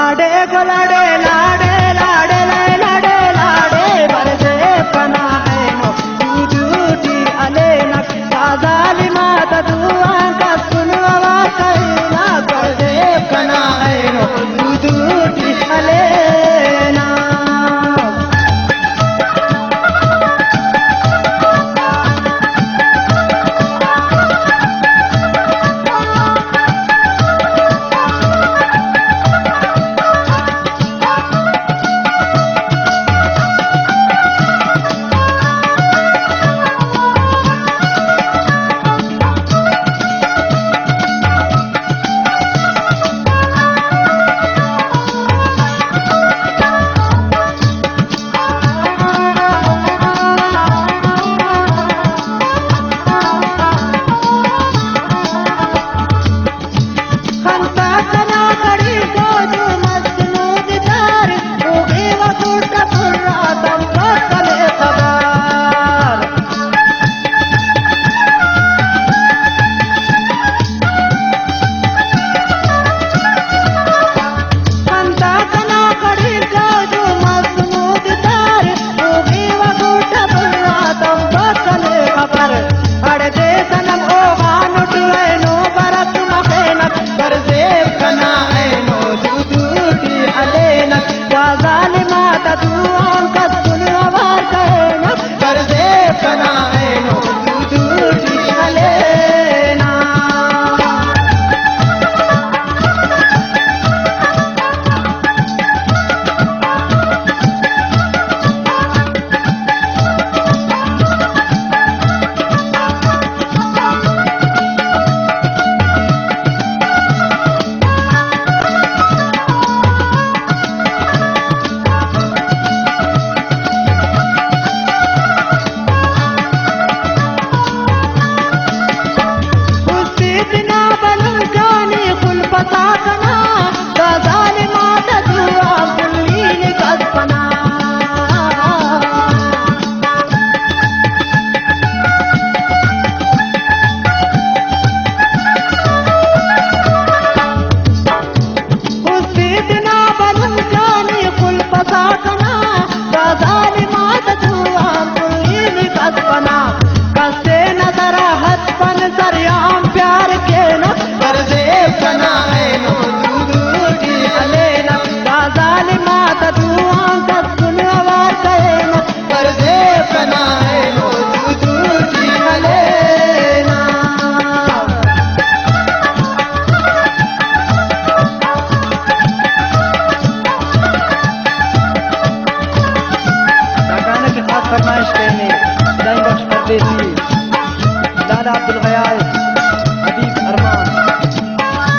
लाडे को लाडे लाडे लाडे लाडे लाडे लाडे बरसे पना है नो दूधी अले न काजाली माता दुआ का सुनवा कहना बरसे पना है नो दूधी अले ना दादा अब्दुल गयास हबीब अरमान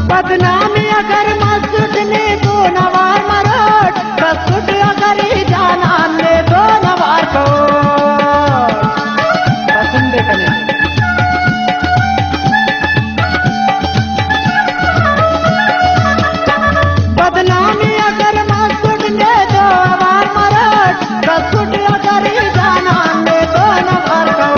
बदनामी अगर मस्जिद ने दो नवार मरोट बसुट अगर ही जाना ने दो नवार को बदनामी अगर मस्जिद ने दो नवार मरोट बसुट अगर ही जाना ने दो नवार को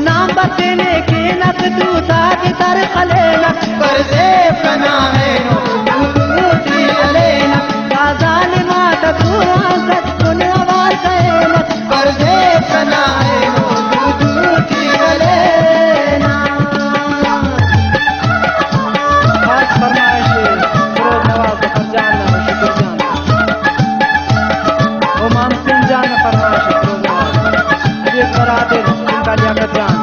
नाम बतने की नक तू साथ तर खले नक पर से पना है नो दूधी अले नक काजाल माता तू आसत सुन आवाज कहे नक पर से पना है नो दूधी अले ना खास फरमाइश फिरोज नवाज जफर जान शुक्र जान ओमान सिंह जान फरमाइश फिरोज नवाज अजीत बरादर इनका लियाकत जान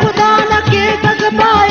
खुदा न के जज्बा